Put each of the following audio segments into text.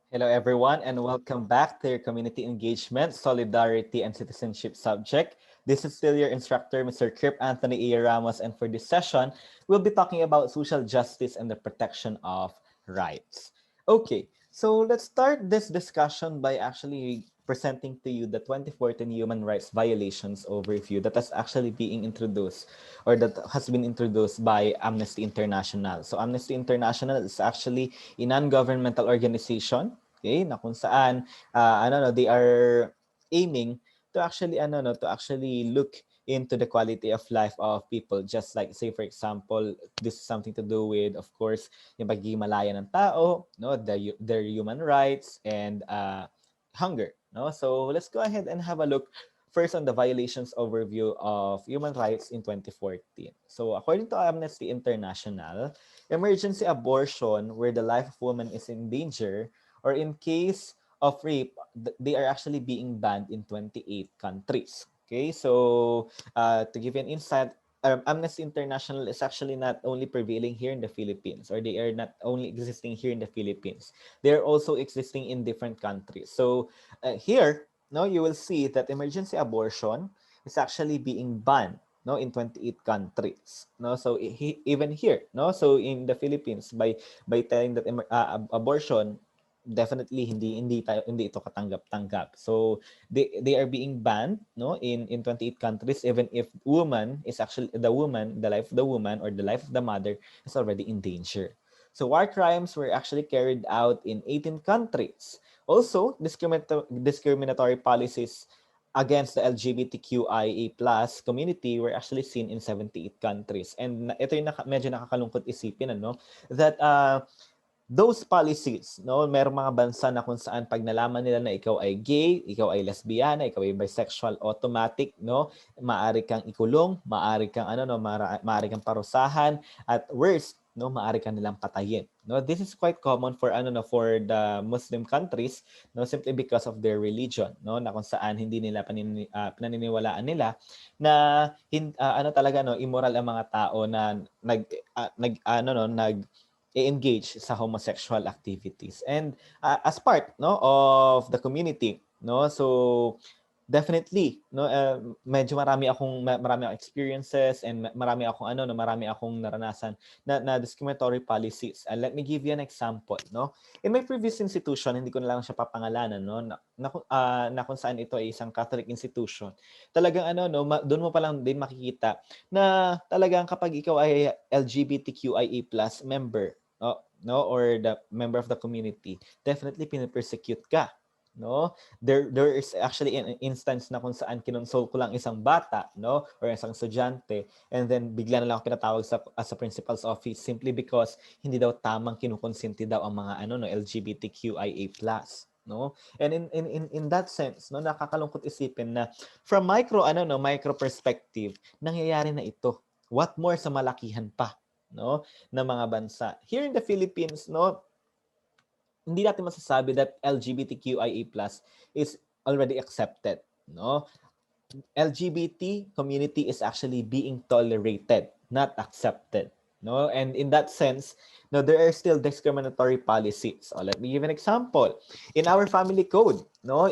Hello, everyone, and welcome back to your community engagement, solidarity, and citizenship subject. This is still your instructor, Mr. Krippe Anthony A. Ramos, and for this session, we'll be talking about social justice and the protection of rights. Okay, so let's start this discussion by actually presenting to you the 2014 human rights violations overview that has actually being introduced or that has been introduced by Amnesty International. So Amnesty International is actually a non-governmental organization, okay, na kung saan they are aiming to actually look into the quality of life of people, just like, say for example, this is something to do with, of course, yung pagiging malaya ng tao, no, their human rights and hunger, no. So let's go ahead and have a look first on the violations overview of human rights in 2014. So according to Amnesty International, emergency abortion where the life of woman is in danger, or in case of rape, they are actually being banned in 28 countries. Okay, so to give you an insight, Amnesty International is actually not only prevailing here in the Philippines, or they are not only existing here in the Philippines. They are also existing in different countries. So here, no, you will see that emergency abortion is actually being banned, no, in 28 countries, no. So even here, no, so in the Philippines, by telling that abortion, definitely hindi ito katanggap-tanggap. So they are being banned, no, in 28 countries, even if woman is actually the life of the woman or the life of the mother is already in danger. So war crimes were actually carried out in 18 countries. Also, discriminatory policies against the LGBTQIA plus community were actually seen in 78 countries. And ito yung medyo nakakalungkot isipin, that those policies, no, merong mga bansa na kung saan pag nalaman nila na ikaw ay gay, ikaw ay lesbiana, ikaw ay bisexual, automatic, no, maaari kang ikulong, maaari kang maaari kang parusahan, at worst, no, maaari kang nilang patayin. No, this is quite common for for the Muslim countries, no, simply because of their religion, no, na kung saan hindi nila pinaniniwalaan nila na talaga, no, immoral ang mga tao na nag i-engage sa homosexual activities, and as part, no, of the community, no. So definitely, no, medyo marami akong experiences, and marami akong naranasan na discriminatory policies. Let me give you an example, no. In my previous institution, hindi ko na lang siya papangalanan, no, na kung saan ito ay isang Catholic institution. Talagang doon mo pa lang din makikita na talagang kapag ikaw ay LGBTQIA+ member, no, or the member of the community, definitely pinipersecute ka, no. There is actually an instance na kung saan kinonsol ko lang isang bata, no, or isang estudyante, and then bigla na lang ako pinatawag sa principal's office simply because hindi daw tamang kinukonsente daw ang mga LGBTQIA+, no. And in that sense, no, nakakalungkot isipin na from micro perspective, nangyayari na ito. What more sa malakihan pa, no, ng mga bansa. Here in the Philippines, no, hindi natin masasabi that LGBTQIA+ is already accepted, no. LGBT community is actually being tolerated, not accepted, no. And in that sense, no, there are still discriminatory policies. So let me give an example. In our family code, no,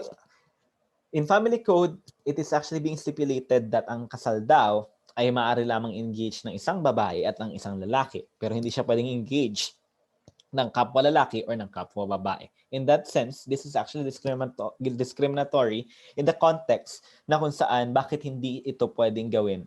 in family code, it is actually being stipulated that ang kasal daw ay maaari lamang engage ng isang babae at ng isang lalaki, pero hindi siya pwedeng engage ng kapwa lalaki or ng kapwa babae. In that sense, this is actually discriminatory in the context na kung saan bakit hindi ito pwedeng gawin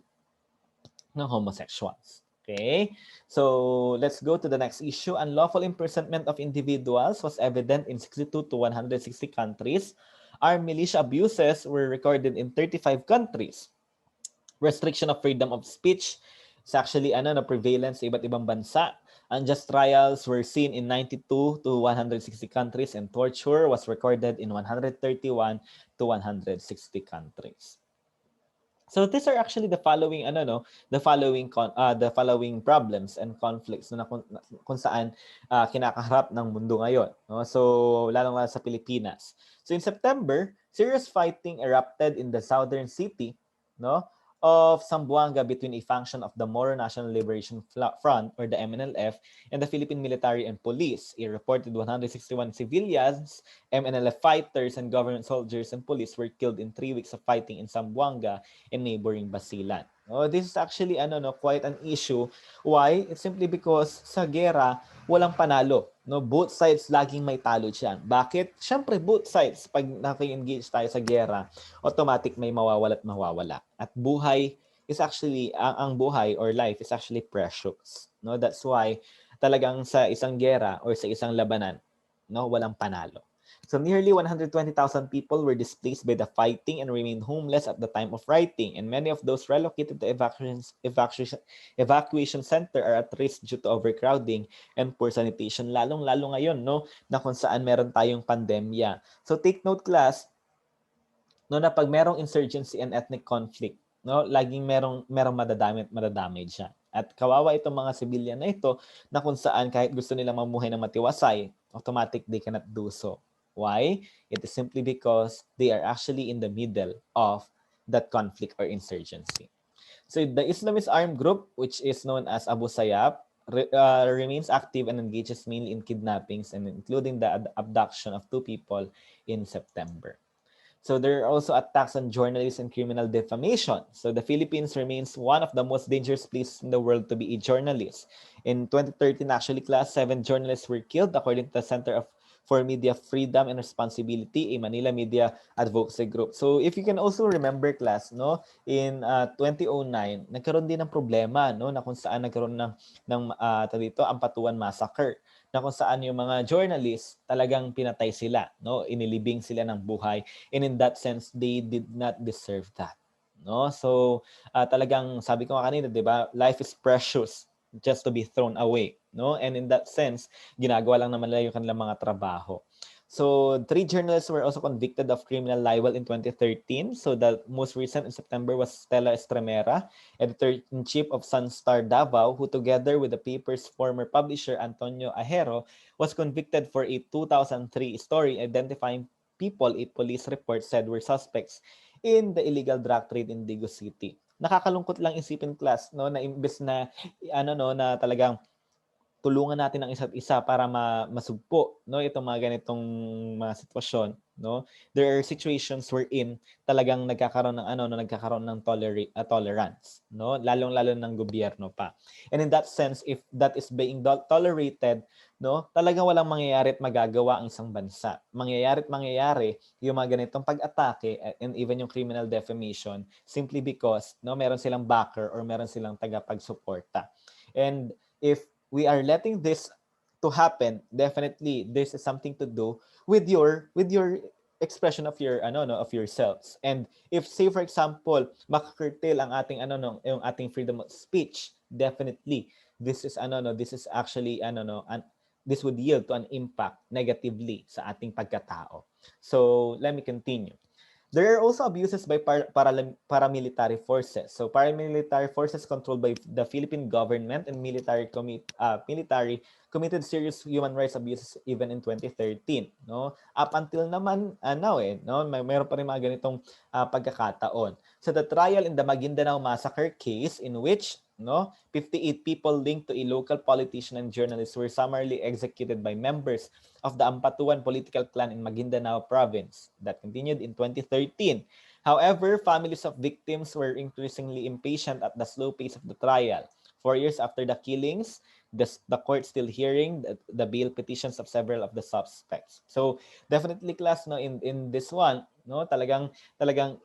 ng homosexuals. Okay? So, let's go to the next issue. Unlawful imprisonment of individuals was evident in 62 to 160 countries. Armed militia abuses were recorded in 35 countries. Restriction of freedom of speech is actually prevalence sa iba't ibang bansa. Unjust trials were seen in 92 to 160 countries, and torture was recorded in 131 to 160 countries. So these are actually the following the following problems and conflicts na kung saan kinakaharap ng mundo ngayon, no? So lalong-lalo sa Pilipinas. So in September, serious fighting erupted in the southern city, no, of Zamboanga between a faction of the Moro National Liberation Front, or the MNLF, and the Philippine military and police. It reported 161 civilians, MNLF fighters, and government soldiers and police were killed in 3 weeks of fighting in Zamboanga and neighboring Basilan. Oh, this is actually quite an issue. Why? It's simply because sa gera, walang panalo. No, both sides laging may talo diyan. Bakit? Syempre both sides pag naki-engage tayo sa gera, automatic may mawawala at mawawala. At buhay is actually ang buhay or life is actually precious. No, that's why talagang sa isang gera or sa isang labanan, no, walang panalo. So nearly 120,000 people were displaced by the fighting and remained homeless at the time of writing, and many of those relocated to evacuation center are at risk due to overcrowding and poor sanitation, lalong-lalo ngayon, no, na kung saan meron tayong pandemya. So take note, class, no, na pag merong insurgency and ethnic conflict, no, laging merong madadamay siya. At kawawa itong mga civilian na ito na kung saan kahit gusto nilang mamuhay ng matiwasay, automatic they cannot do so. Why? It is simply because they are actually in the middle of that conflict or insurgency. So the Islamist armed group, which is known as Abu Sayyaf, remains active and engages mainly in kidnappings and including the abduction of 2 people in September. So there are also attacks on journalists and criminal defamation. So the Philippines remains one of the most dangerous places in the world to be a journalist. In 2013, actually, class 7 journalists were killed according to the Center for Media Freedom and Responsibility, a Manila media advocacy group. So if you can also remember, class, no, in 2009, nagkaroon din ng problema, no, na kung saan nagkaroon ng dito, Ampatuan Massacre, na kung saan yung mga journalists talagang pinatay sila, no, inilibing sila ng buhay, and in that sense they did not deserve that, no. So talagang sabi ko nga kanina, 'di ba, life is precious just to be thrown away, no, and in that sense ginagawa lang naman nila yung kanilang mga trabaho. So 3 journalists were also convicted of criminal libel in 2013. So the most recent in September was Stella Estremera, editor-in-chief of Sunstar Davao, who together with the paper's former publisher Antonio Ajero was convicted for a 2003 story identifying people a police report said were suspects in the illegal drug trade in Dagu City. Nakakalungkot lang isipin, class, no, na imbes na na talagang tulungan natin ang isa't isa para masugpo, no, itong mga ganitong mga sitwasyon, no. There are situations wherein talagang nagkakaroon ng tolerance, no, lalong-lalo ng gobyerno pa. And in that sense, if that is being tolerated, no, talagang walang mangyayari at magagawa ang isang bansa. Mangyayari yung mga ganitong pag-atake and even yung criminal defamation simply because, no, meron silang backer or meron silang tagapagsuporta. And if we are letting this to happen, definitely this is something to do with your expression of your of yourselves. And if, say for example, makakurtail ang ating yung ating freedom of speech, definitely this is this is actually this would yield to an impact negatively sa ating pagkatao. So let me continue. There are also abuses by paramilitary forces. So paramilitary forces controlled by the Philippine government and military committed serious human rights abuses even in 2013. No? Up until naman now, no? Mayroon pa rin mga ganitong pagkakataon. So the trial in the Maguindanao massacre case, in which 58 people linked to a local politician and journalist were summarily executed by members of the Ampatuan political clan in Maguindanao province. That continued in 2013. However, families of victims were increasingly impatient at the slow pace of the trial. 4 years after the killings, the court still hearing the bail petitions of several of the suspects. So definitely, class, in this one, talagang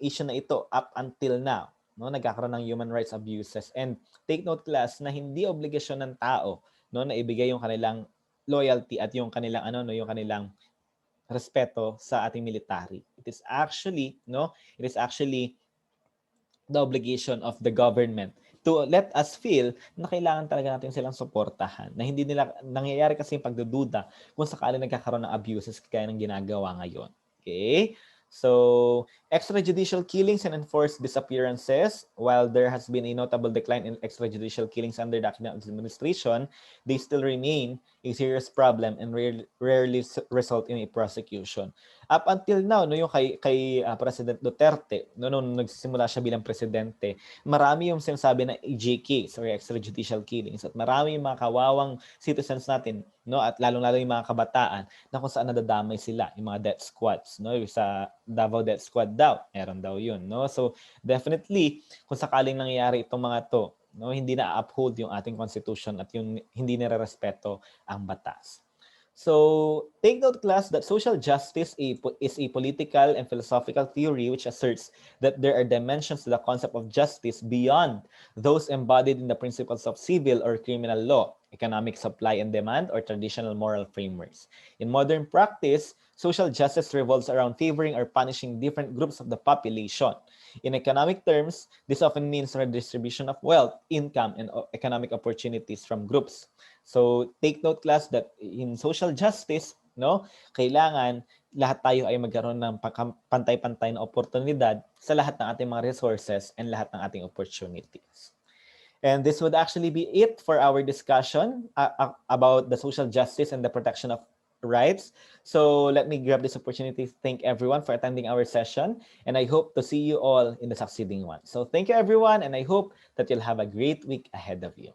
issue na ito up until now. Nagkakaroon ng human rights abuses. And take note, class, na hindi obligasyon ng tao na ibigay yung kanilang loyalty at yung kanilang yung kanilang respeto sa ating military. It is actually the obligation of the government to let us feel na kailangan talaga natin silang suportahan, na hindi nila nangyayari kasi yung pagdududa kung sakali nagkakaroon ng abuses kaya ng ginagawa ngayon. Okay? So, extrajudicial killings and enforced disappearances, while there has been a notable decline in extrajudicial killings under the Aquino administration, they still remain a serious problem and rarely result in a prosecution. Up until now, no, yung kay President Duterte, no, nung nagsisimula siya bilang presidente, marami yung sinasabi na EJKs or extrajudicial killings at marami yung mga kawawang citizens natin, no, at lalong-lalo yung mga kabataan na kung saan nadadamay sila, yung mga death squads, no, yung sa Davao Death Squad daw, meron daw yun, no. So definitely kung sakaling nangyayari itong mga to, no, hindi na uphold yung ating constitution at yung hindi nirerespeto ang batas. So, take note, class, that social justice is a political and philosophical theory which asserts that there are dimensions to the concept of justice beyond those embodied in the principles of civil or criminal law, economic supply and demand, or traditional moral frameworks. In modern practice, social justice revolves around favoring or punishing different groups of the population. In economic terms, this often means redistribution of wealth, income, and economic opportunities from groups. So take note, class, that in social justice, no, kailangan lahat tayo ay magkaroon ng pantay-pantay na oportunidad sa lahat ng ating mga resources and lahat ng ating opportunities. And this would actually be it for our discussion about the social justice and the protection of rights. So let me grab this opportunity to thank everyone for attending our session, and I hope to see you all in the succeeding one. So thank you, everyone, and I hope that you'll have a great week ahead of you.